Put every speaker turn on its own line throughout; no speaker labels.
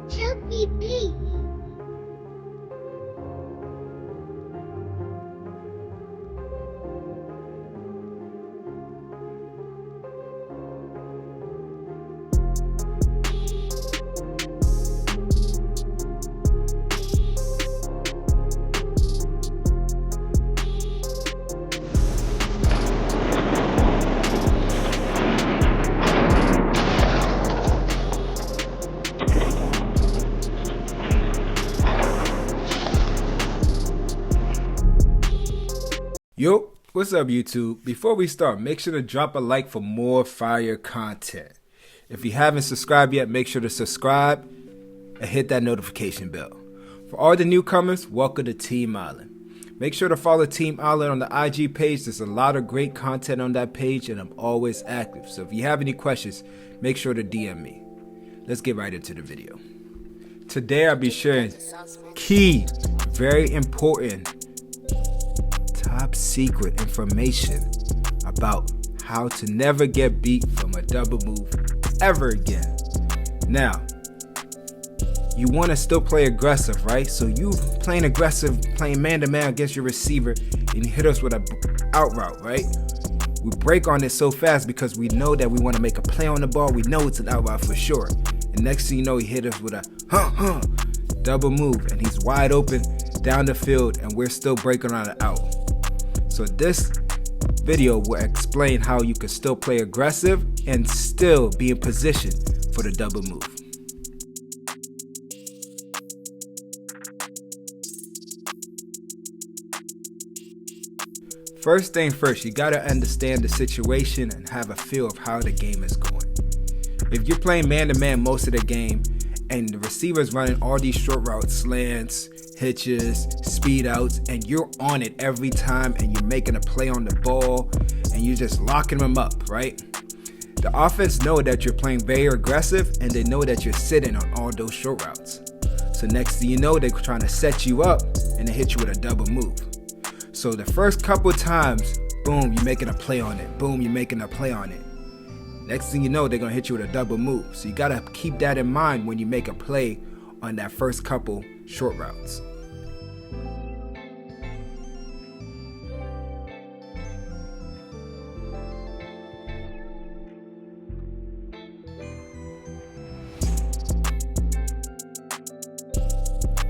Chunky Pete.
Yo, what's up YouTube? Before we start, make sure to drop a like for more fire content. If you haven't subscribed yet, make sure to subscribe and hit that notification bell. For all the newcomers, welcome to Team Eyeland. Make sure to follow Team Eyeland on the IG page. There's a lot of great content on that page and I'm always active. So if you have any questions, make sure to DM me. Let's get right into the video. Today I'll be sharing key, very important, top secret information about how to never get beat from a double move ever again. Now, you want to still play aggressive, right? So you playing aggressive, playing man-to-man against your receiver, and you hit us with a out route, right? We break on it so fast because we know that we want to make a play on the ball. We know it's an out route for sure. And next thing you know, he hit us with a double move, and he's wide open down the field, and we're still breaking on it out. So this video will explain how you can still play aggressive and still be in position for the double move. First thing first, you gotta understand the situation and have a feel of how the game is going. If you're playing man-to-man most of the game and the receiver's running all these short routes, slants, hitches, speed outs, and you're on it every time and you're making a play on the ball and you're just locking them up, right? The offense know that you're playing very aggressive and they know that you're sitting on all those short routes. So next thing you know, they're trying to set you up and they hit you with a double move. So the first couple times, boom, you're making a play on it. Boom, you're making a play on it. Next thing you know, they're gonna hit you with a double move. So you gotta keep that in mind when you make a play on that first couple short routes.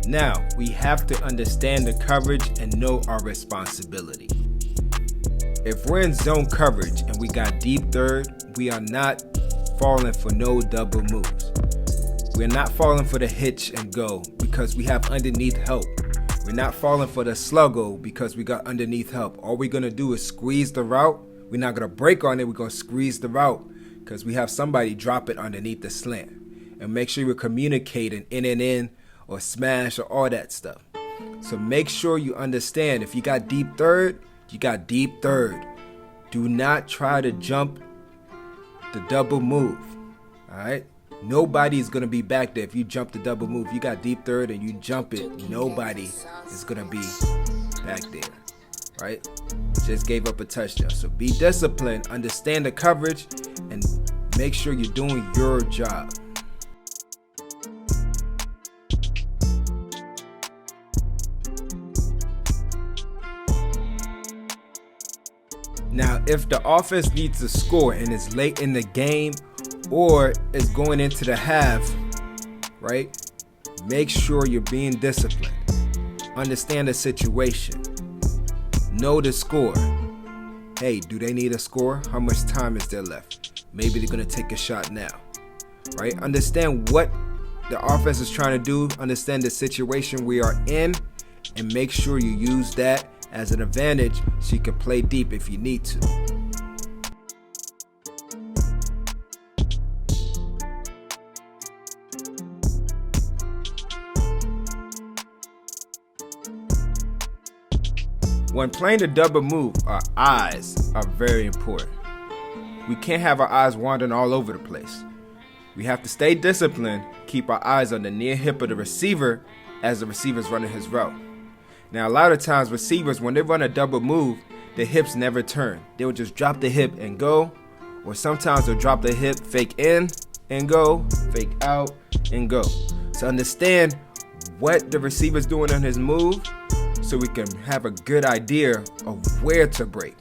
Now, we have to understand the coverage and know our responsibility. If we're in zone coverage and we got deep third, we are not falling for no double moves. We're not falling for the hitch and go because we have underneath help. We're not falling for the sluggo because we got underneath help. All we're gonna do is squeeze the route. We're not gonna break on it, we're gonna squeeze the route because we have somebody drop it underneath the slant. And make sure we're communicating in and in or smash or all that stuff. So make sure you understand if you got deep third, you got deep third. Do not try to jump the double move, all right? Nobody's gonna be back there if you jump the double move. You got deep third and you jump it, nobody is gonna be back there, right? Just gave up a touchdown. So be disciplined, understand the coverage, and make sure you're doing your job. Now, if the offense needs to score and it's late in the game or it's going into the half, right? Make sure you're being disciplined. Understand the situation. Know the score. Hey, do they need a score? How much time is there left? Maybe they're going to take a shot now, right? Understand what the offense is trying to do. Understand the situation we are in and make sure you use that as an advantage so you can play deep if you need to. When playing the double move, our eyes are very important. We can't have our eyes wandering all over the place. We have to stay disciplined, keep our eyes on the near hip of the receiver as the receiver's running his route. Now, a lot of times receivers, when they run a double move, the hips never turn. They'll just drop the hip and go, or sometimes they'll drop the hip, fake in and go, fake out and go. to understand what the receiver's doing on his move so we can have a good idea of where to break.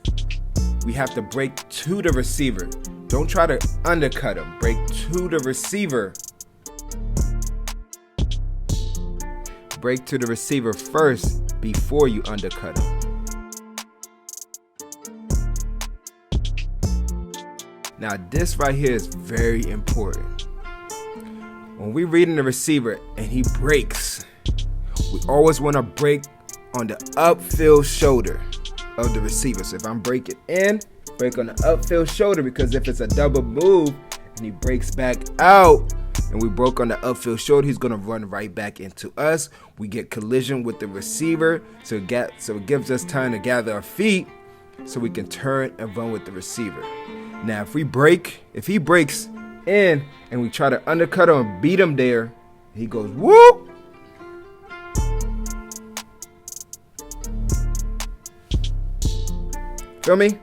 We have to break to the receiver. Don't try to undercut him. Break to the receiver. Break to the receiver first before you undercut him. Now this right here is very important. When we're reading the receiver and he breaks, we always want to break on the upfield shoulder of the receiver. So if I'm breaking in, break on the upfield shoulder, because if it's a double move and he breaks back out and we broke on the upfield shoulder, he's going to run right back into us. We get collision with the receiver, so it gives us time to gather our feet so we can turn and run with the receiver. Now, if he breaks in and we try to undercut him and beat him there, he goes whoop. Feel me?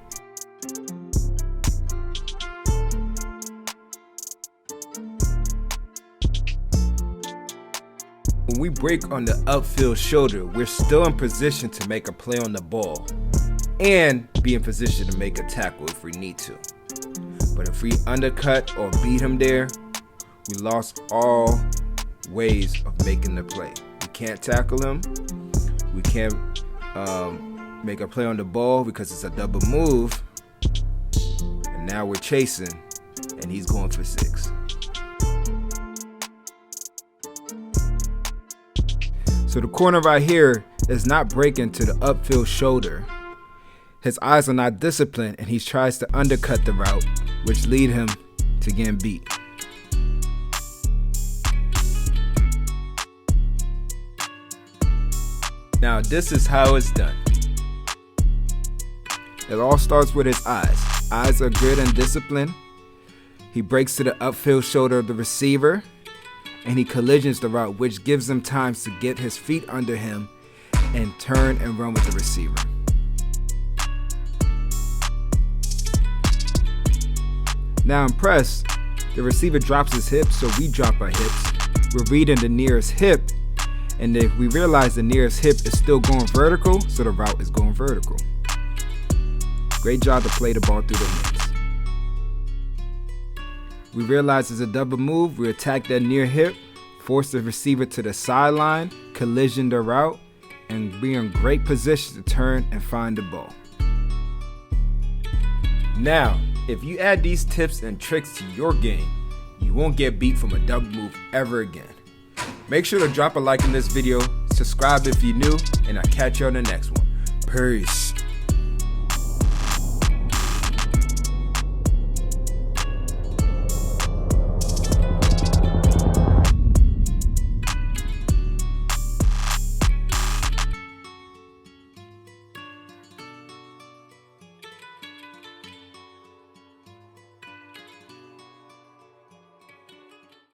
When we break on the upfield shoulder, we're still in position to make a play on the ball and be in position to make a tackle if we need to. But if we undercut or beat him there, we lost all ways of making the play. We can't tackle him. We can't make a play on the ball because it's a double move. And now we're chasing, and he's going for 6. So the corner right here is not breaking to the upfield shoulder. His eyes are not disciplined, and he tries to undercut the route, which lead him to getting beat. Now this is how it's done. It all starts with his eyes. Eyes are good and disciplined. He breaks to the upfield shoulder of the receiver, and he collisions the route, which gives him time to get his feet under him and turn and run with the receiver. Now in press, the receiver drops his hips, so we drop our hips. We're reading the nearest hip, and if we realize the nearest hip is still going vertical, so the route is going vertical. Great job to play the ball through the hands. We realize it's a double move. We attack that near hip, force the receiver to the sideline, collision the route, and be in great position to turn and find the ball. Now, if you add these tips and tricks to your game, you won't get beat from a double move ever again. Make sure to drop a like in this video, subscribe if you're new, and I'll catch you on the next one. Peace.